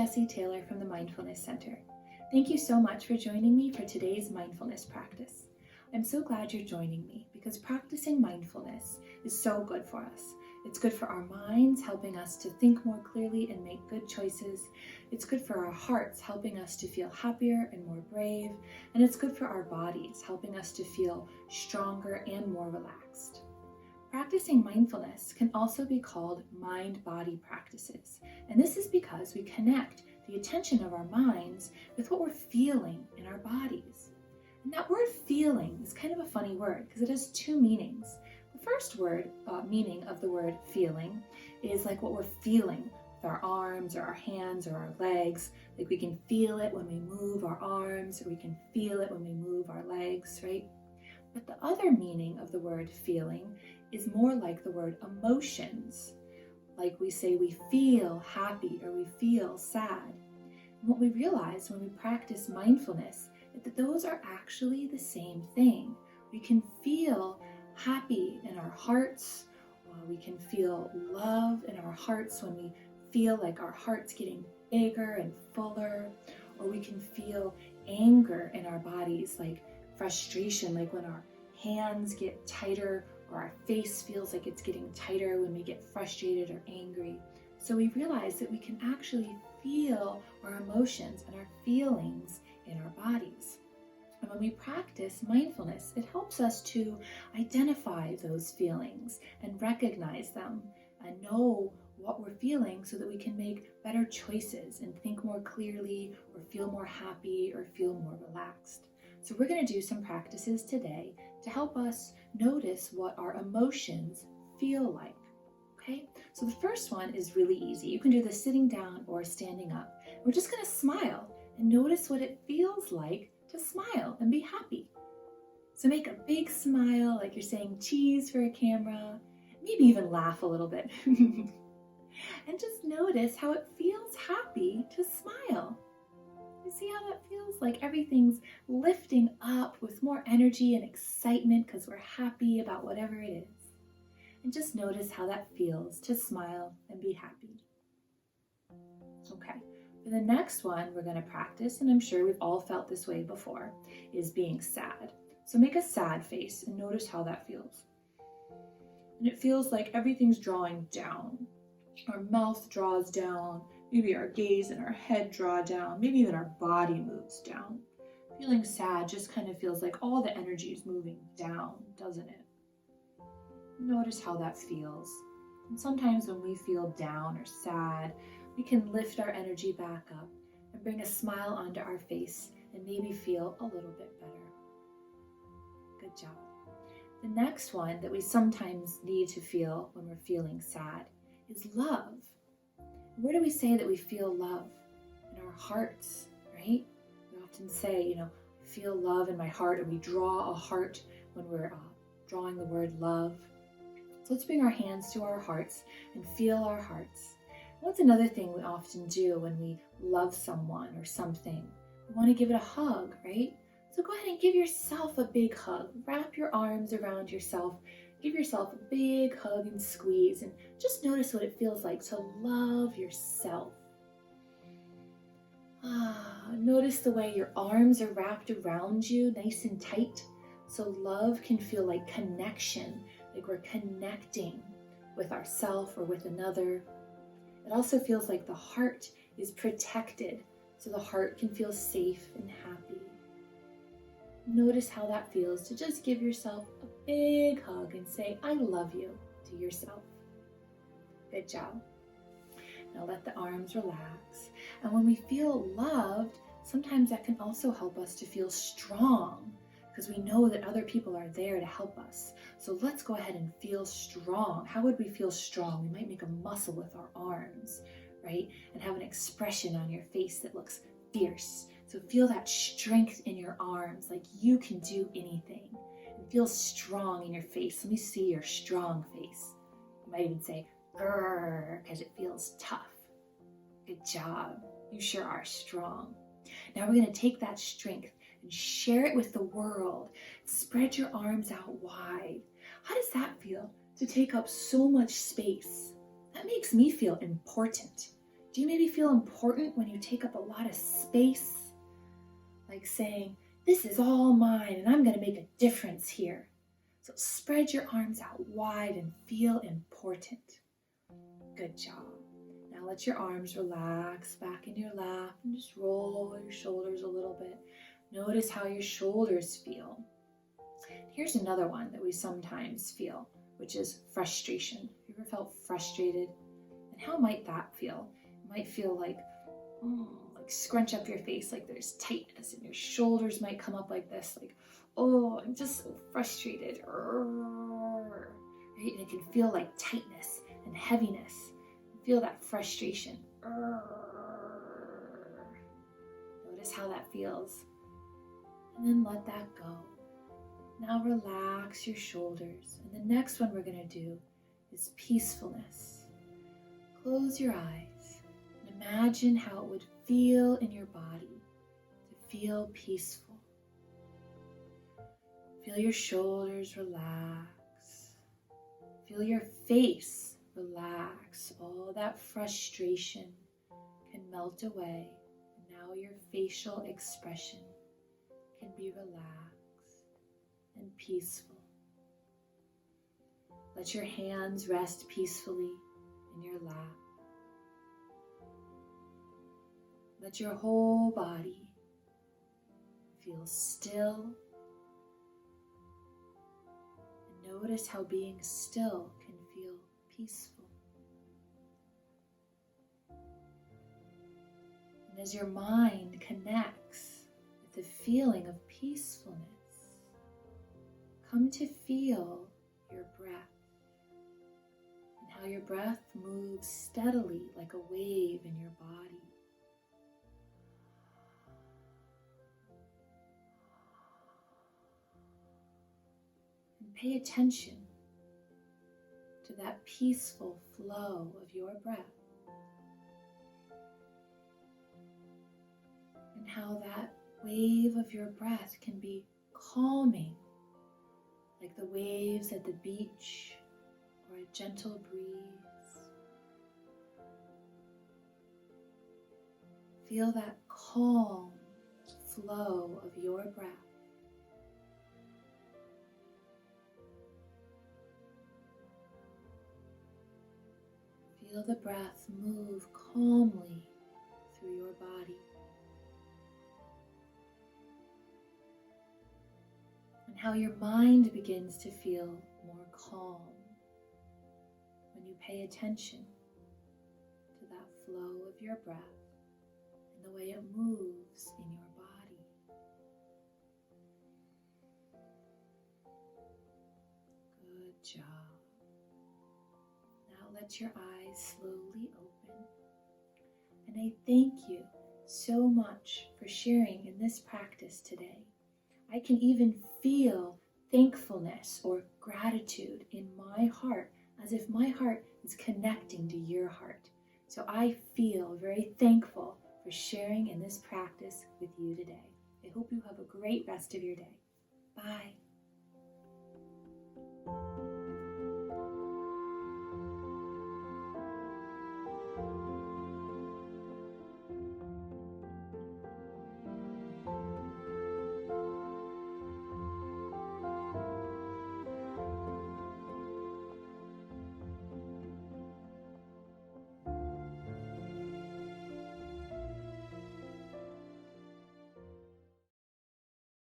Jessie Taylor from the Mindfulness Center. Thank you so much for joining me for today's mindfulness practice. I'm so glad you're joining me because practicing mindfulness is so good for us. It's good for our minds, helping us to think more clearly and make good choices. It's good for our hearts, helping us to feel happier and more brave. And it's good for our bodies, helping us to feel stronger and more relaxed. Practicing mindfulness can also be called mind-body practices. And this is because we connect the attention of our minds with what we're feeling in our bodies. And that word feeling is kind of a funny word because it has two meanings. The first meaning of the word feeling is like what we're feeling with our arms or our hands or our legs. Like we can feel it when we move our arms, or we can feel it when we move our legs, right? But the other meaning of the word feeling is more like the word emotions. Like we say we feel happy or we feel sad. And what we realize when we practice mindfulness is that those are actually the same thing. We can feel happy in our hearts. We can feel love in our hearts when we feel like our heart's getting bigger and fuller. Or we can feel anger in our bodies, like frustration, like when our hands get tighter or our face feels like it's getting tighter when we get frustrated or angry. So we realize that we can actually feel our emotions and our feelings in our bodies. And when we practice mindfulness, it helps us to identify those feelings and recognize them and know what we're feeling so that we can make better choices and think more clearly or feel more happy or feel more relaxed. So we're going to do some practices today to help us notice what our emotions feel like. Okay, so the first one is really easy. You can do this sitting down or standing up. We're just going to smile and notice what it feels like to smile and be happy. So make a big smile like you're saying cheese for a camera, maybe even laugh a little bit. And just notice how it feels happy to smile. You see how that feels? Like everything's lifting up with more energy and excitement because we're happy about whatever it is. And just notice how that feels to smile and be happy. Okay, for the next one we're going to practice, and I'm sure we've all felt this way before, is being sad. So make a sad face and notice how that feels. And it feels like everything's drawing down. Our mouth draws down, maybe our gaze and our head draw down, maybe even our body moves down. Feeling sad just kind of feels like all the energy is moving down, doesn't it? Notice how that feels. And sometimes when we feel down or sad, we can lift our energy back up and bring a smile onto our face and maybe feel a little bit better. Good job. The next one that we sometimes need to feel when we're feeling sad is love. Where do we say that we feel love? In our hearts, right? We often say, feel love in my heart, or we draw a heart when we're drawing the word love. So let's bring our hands to our hearts and feel our hearts. What's another thing we often do when we love someone or something? We want to give it a hug, right? So go ahead and give yourself a big hug. Wrap your arms around yourself. Give yourself a big hug and squeeze, and just notice what it feels like to love yourself. Notice the way your arms are wrapped around you, nice and tight. So love can feel like connection, like we're connecting with ourselves or with another. It also feels like the heart is protected, so the heart can feel safe and happy. Notice how that feels to just give yourself a big hug and say, I love you to yourself. Good job. Now let the arms relax. And when we feel loved, sometimes that can also help us to feel strong because we know that other people are there to help us. So let's go ahead and feel strong. How would we feel strong? We might make a muscle with our arms, right? And have an expression on your face that looks fierce. So feel that strength in your arms, like you can do anything. And feel strong in your face. Let me see your strong face. You might even say, grrr, because it feels tough. Good job. You sure are strong. Now we're going to take that strength and share it with the world. Spread your arms out wide. How does that feel to take up so much space? That makes me feel important. Do you maybe feel important when you take up a lot of space? Like saying, this is all mine and I'm going to make a difference here. So spread your arms out wide and feel important. Good job. Now let your arms relax back in your lap and just roll your shoulders a little bit. Notice how your shoulders feel. Here's another one that we sometimes feel, which is frustration. Have you ever felt frustrated? And how might that feel? It might feel like scrunch up your face, like there's tightness, and your shoulders might come up like this, like, oh, I'm just so frustrated. Right? And it can feel like tightness and heaviness. Feel that frustration. Notice how that feels. And then let that go. Now relax your shoulders. And the next one we're going to do is peacefulness. Close your eyes and imagine how it would feel in your body to feel peaceful. Feel your shoulders relax. Feel your face relax. All that frustration can melt away. And now your facial expression can be relaxed and peaceful. Let your hands rest peacefully in your lap. Let your whole body feel still. And notice how being still can feel peaceful. And as your mind connects with the feeling of peacefulness, come to feel your breath and how your breath moves steadily like a wave in your body. And pay attention to that peaceful flow of your breath and how that wave of your breath can be calming, like the waves at the beach or a gentle breeze. Feel that calm flow of your breath. Feel the breath move calmly through your body. And how your mind begins to feel more calm when you pay attention to that flow of your breath and the way it moves in your body. Good job. Now let your eyes slowly open. And I thank you so much for sharing in this practice today. I can even feel thankfulness or gratitude in my heart, as if my heart is connecting to your heart. So I feel very thankful for sharing in this practice with you today. I hope you have a great rest of your day. Bye.